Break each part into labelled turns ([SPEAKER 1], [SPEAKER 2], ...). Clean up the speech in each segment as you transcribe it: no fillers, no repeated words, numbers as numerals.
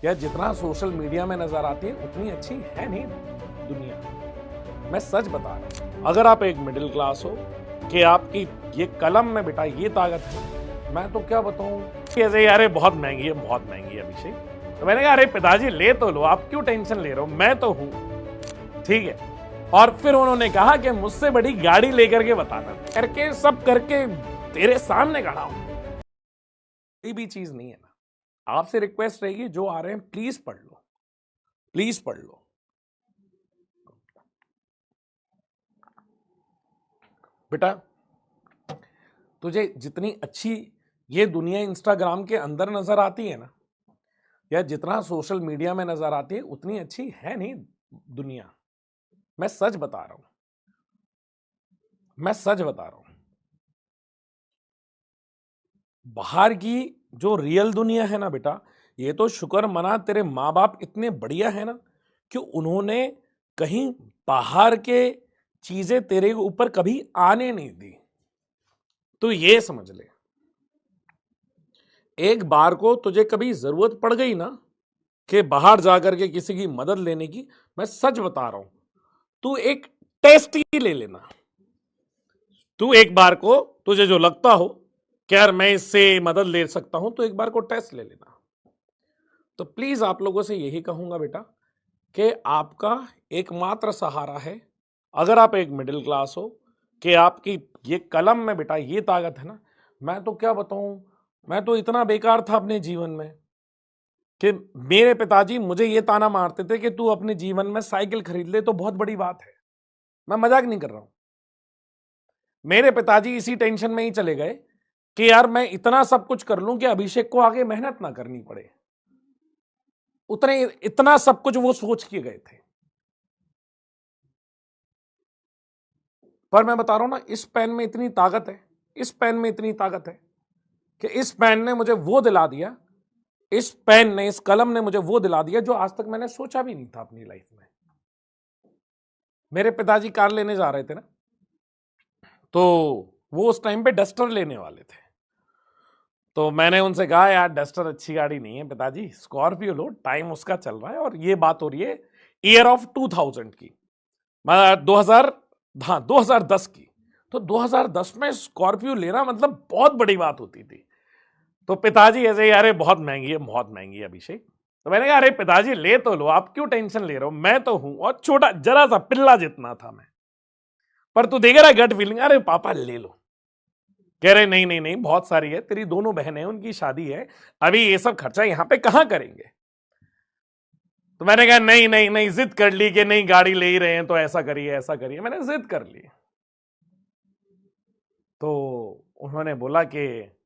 [SPEAKER 1] या जितना social media में नजर आती है उतनी अच्छी है नहीं दुनिया। मैं सच बता रहा हूं, अगर आप एक मिडिल क्लास हो कि आपकी ये कलम में बेटा ये ताकत है, मैं तो क्या बताऊं कि यार बहुत महंगी है, बहुत महंगी है अभिषेक। तो मैंने कहा अरे पिताजी ले तो लो, आप क्यों टेंशन ले रहे हो, मैं तो हूं, ठीक है। और फिर उन्होंने कहा कि मुझसे बड़ी गाड़ी लेकर के बताना, करके सब करके तेरे सामने खड़ा हूं। कोई भी चीज नहीं है ना, आपसे रिक्वेस्ट रहेगी जो आ रहे हैं प्लीज पढ़ लो, प्लीज पढ़ लो। बेटा तुझे जितनी अच्छी ये दुनिया इंस्टाग्राम के अंदर नजर आती है ना, या जितना सोशल मीडिया में नजर आती है उतनी अच्छी है नहीं दुनिया। मैं सच बता रहा हूं, मैं सच बता रहा हूं। बाहर की जो रियल दुनिया है ना बेटा, ये तो शुक्र मना तेरे माँ बाप इतने बढ़िया है ना कि उन्होंने कहीं बाहर के चीजें तेरे ऊपर कभी आने नहीं दी। तो ये समझ ले, एक बार को तुझे कभी जरूरत पड़ गई ना कि बाहर जाकर के किसी की मदद लेने की, मैं सच बता रहा हूं, तू एक टेस्ट ही ले लेना। तू एक बार को तुझे जो लगता हो कि यार मैं इससे मदद ले सकता हूं, तो एक बार को टेस्ट ले लेना। तो प्लीज आप लोगों से यही कहूंगा बेटा कि आपका एकमात्र सहारा है, अगर आप एक मिडिल क्लास हो, कि आपकी ये कलम में बेटा ये ताकत है ना। मैं तो क्या बताऊं, मैं तो इतना बेकार था अपने जीवन में कि मेरे पिताजी मुझे ये ताना मारते थे कि तू अपने जीवन में साइकिल खरीद ले तो बहुत बड़ी बात है। मैं मजाक नहीं कर रहा हूं। मेरे पिताजी इसी टेंशन में ही चले गए कि यार मैं इतना सब कुछ कर लूं कि अभिषेक को आगे मेहनत ना करनी पड़े। उतने इतना सब कुछ वो सोच के गए थे। पर मैं बता रहा हूं ना, इस पेन में इतनी ताकत है, इस पेन में इतनी ताकत है कि इस पेन ने मुझे वो दिला दिया, इस पेन ने, इस कलम ने मुझे वो दिला दिया जो आज तक मैंने सोचा भी नहीं था अपनी लाइफ में। मेरे पिताजी कार लेने जा रहे थे ना, तो वो उस टाइम पे डस्टर लेने वाले थे। तो मैंने उनसे कहा यार डस्टर अच्छी गाड़ी नहीं है पिताजी, स्कॉर्पियो लो, टाइम उसका चल रहा है। और ये बात हो रही है ईयर ऑफ 2000 की, 2000, हाँ 2010 की। तो 2010 में स्कॉर्पियो लेना मतलब बहुत बड़ी बात होती थी। तो पिताजी ऐसे यार बहुत महंगी है, बहुत महंगी है अभिषेक। तो मैंने कहा अरे पिताजी ले तो लो, आप क्यों टेंशन ले रहे हो, मैं तो हूं। और छोटा जरा सा पिल्ला जितना था मैं, पर तू देख रहा है गट फीलिंग, अरे पापा ले लो। कह रहे नहीं नहीं नहीं, बहुत सारी है, तेरी दोनों बहनें हैं, उनकी शादी है, अभी ये सब खर्चा यहां पे कहां करेंगे। तो मैंने कहा नहीं नहीं नहीं, जिद कर ली कि नहीं गाड़ी ले ही रहे हैं तो ऐसा करिए ऐसा करिए, मैंने जिद कर ली। तो उन्होंने बोला कि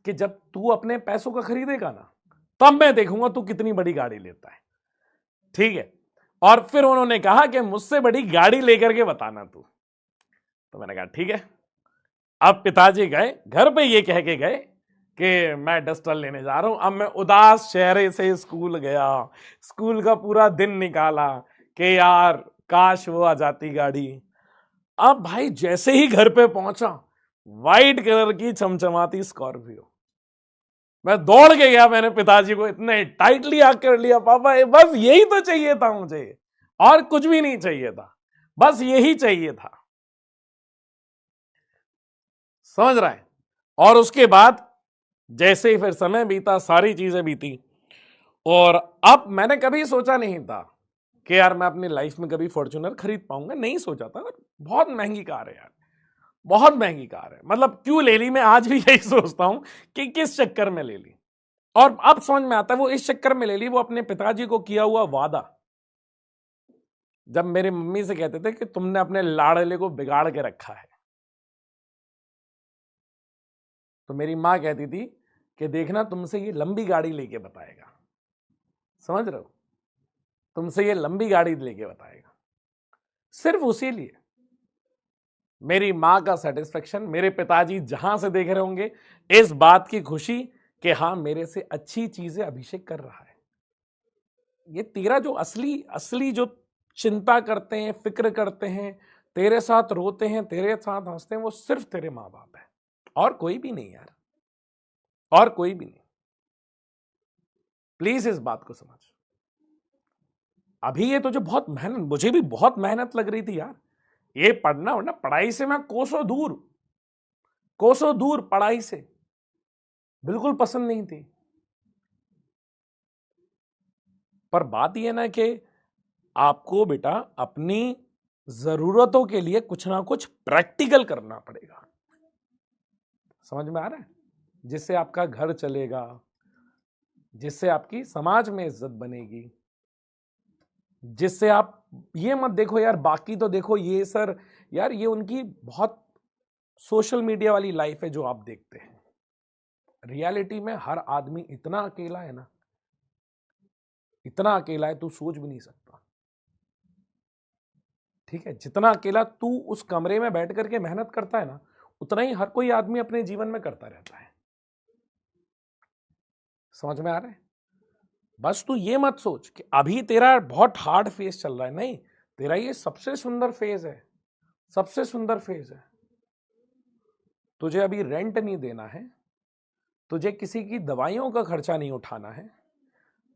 [SPEAKER 1] जब तू अपने पैसों का खरीदेगा ना, तब मैं देखूंगा तू कितनी बड़ी गाड़ी लेता है, ठीक है। और फिर उन्होंने कहा कि मुझसे बड़ी गाड़ी लेकर के बताना तू। तो मैंने कहा ठीक है। अब पिताजी गए घर पे, ये कह के गए कि मैं डस्टर लेने जा रहा हूं। अब मैं उदास चेहरे से स्कूल गया, स्कूल का पूरा दिन निकाला कि यार काश वो आ जाती गाड़ी। अब भाई जैसे ही घर पे पहुंचा, वाइट कलर की चमचमाती स्कॉर्पियो, मैं दौड़ के गया, मैंने पिताजी को इतने टाइटली आग कर लिया, पापा ये बस यही तो चाहिए था मुझे, और कुछ भी नहीं चाहिए था, बस यही चाहिए था। समझ रहा है। और उसके बाद जैसे ही फिर समय बीता, सारी चीजें बीती, और अब मैंने कभी सोचा नहीं था कि यार मैं अपनी लाइफ में कभी फॉर्च्यूनर खरीद पाऊंगा, नहीं सोचा था। बहुत महंगी कार है यार, बहुत महंगी कार है, मतलब क्यों ले ली, मैं आज भी यही सोचता हूं कि किस चक्कर में ले ली। और अब समझ में आता है वो इस चक्कर में ले ली, वो अपने पिताजी को किया हुआ वादा। जब मेरी मम्मी से कहते थे कि तुमने अपने लाड़ले को बिगाड़ के रखा है, तो मेरी मां कहती थी कि देखना तुमसे ये लंबी गाड़ी लेके बताएगा, समझ रहे हो, तुमसे ये लंबी गाड़ी लेके बताएगा। सिर्फ उसी लिए मेरी मां का सेटिस्फेक्शन, मेरे पिताजी जहां से देख रहे होंगे इस बात की खुशी कि हाँ मेरे से अच्छी चीजें अभिषेक कर रहा है। ये तेरा जो असली असली जो चिंता करते हैं, फिक्र करते हैं, तेरे साथ रोते हैं, तेरे साथ हंसते हैं, वो सिर्फ तेरे माँ बाप है, और कोई भी नहीं यार, और कोई भी नहीं। प्लीज इस बात को समझ। अभी ये तुझे बहुत मेहनत, मुझे भी बहुत मेहनत लग रही थी यार, ये पढ़ना वरना पढ़ाई से मैं कोसों दूर पढ़ाई से, बिल्कुल पसंद नहीं थी। पर बात यह ना कि आपको बेटा अपनी जरूरतों के लिए कुछ ना कुछ प्रैक्टिकल करना पड़ेगा। समझ में आ रहा है? जिससे आपका घर चलेगा, जिससे आपकी समाज में इज्जत बनेगी, जिससे आप ये मत देखो यार बाकी तो देखो ये सर, यार ये उनकी बहुत सोशल मीडिया वाली लाइफ है जो आप देखते हैं। रियलिटी में हर आदमी इतना अकेला है ना, इतना अकेला है तू सोच भी नहीं सकता। ठीक है, जितना अकेला तू उस कमरे में बैठ करके मेहनत करता है ना, उतना ही हर कोई आदमी अपने जीवन में करता रहता है। समझ में आ रहा है? बस तू ये मत सोच कि अभी तेरा बहुत हार्ड फेज चल रहा है, नहीं, तेरा ये सबसे सुंदर फेज है, सबसे सुंदर फेज है। तुझे अभी रेंट नहीं देना है, तुझे किसी की दवाइयों का खर्चा नहीं उठाना है,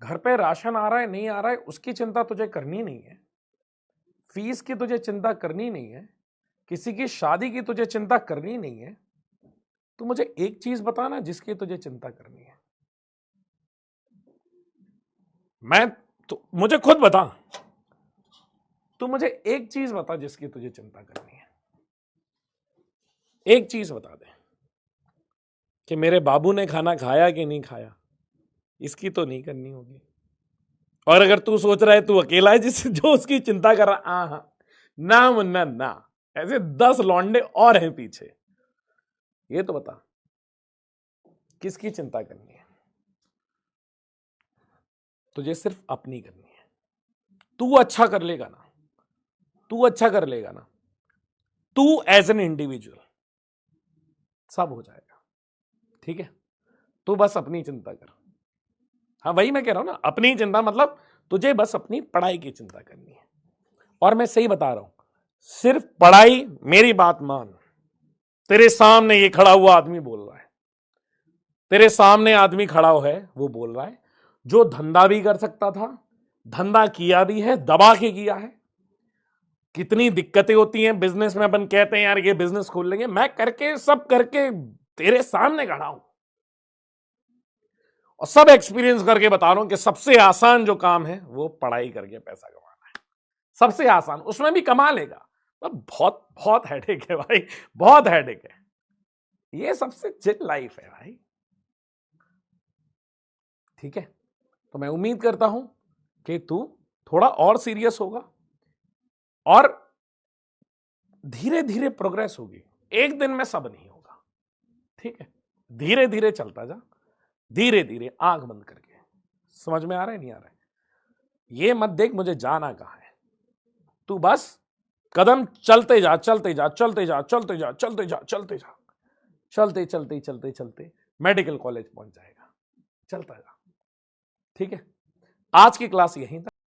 [SPEAKER 1] घर पे राशन आ रहा है नहीं आ रहा है उसकी चिंता तुझे करनी नहीं है, फीस की तुझे चिंता करनी नहीं है, किसी की शादी की तुझे चिंता करनी नहीं है। तू मुझे एक चीज बताना जिसकी तुझे चिंता करनी है। मैं तो मुझे खुद बता, तू मुझे एक चीज बता जिसकी तुझे चिंता करनी है। एक चीज बता दे कि मेरे बाबू ने खाना खाया कि नहीं खाया, इसकी तो नहीं करनी होगी। और अगर तू सोच रहा है तू अकेला है जिससे जो उसकी चिंता कर रहा, हाँ ना मुन्ना ना, ऐसे 10 लौंडे और हैं पीछे। ये तो बता किसकी चिंता करनी है? तुझे सिर्फ अपनी करनी है। तू अच्छा कर लेगा ना, तू अच्छा कर लेगा ना, तू एज एन इंडिविजुअल सब हो जाएगा। ठीक है, तू बस अपनी चिंता कर। हाँ वही मैं कह रहा हूं ना, अपनी चिंता मतलब तुझे बस अपनी पढ़ाई की चिंता करनी है। और मैं सही बता रहा हूं, सिर्फ पढ़ाई, मेरी बात मान, तेरे सामने ये खड़ा हुआ आदमी बोल रहा है, तेरे सामने आदमी खड़ा है वो बोल रहा है, जो धंधा भी कर सकता था, धंधा किया भी है, दबा के किया है। कितनी दिक्कतें होती हैं बिजनेस में, अपन कहते हैं यार ये बिजनेस खोल लेंगे, मैं करके सब करके तेरे सामने खड़ा हूं और सब एक्सपीरियंस करके बता रहा हूं कि सबसे आसान जो काम है वो पढ़ाई करके पैसा कमाना है। सबसे आसान, उसमें भी कमा लेगा पर बहुत बहुत हेडेक है भाई, बहुत हेडेक है। ये सबसे चिल लाइफ है भाई। ठीक है, तो मैं उम्मीद करता हूं कि तू थोड़ा और सीरियस होगा और धीरे धीरे प्रोग्रेस होगी। एक दिन में सब नहीं होगा। ठीक है, धीरे धीरे चलता जा, धीरे धीरे आंख बंद करके। समझ में आ रहा है नहीं आ रहा है? ये मत देख मुझे जाना कहां है, तू बस कदम चलते जा चलते जा चलते जा चलते जा चलते जा चलते जा, चलते चलते चलते चलते मेडिकल कॉलेज पहुंच जाएगा। चलता जा। ठीक है, आज की क्लास यहीं तक।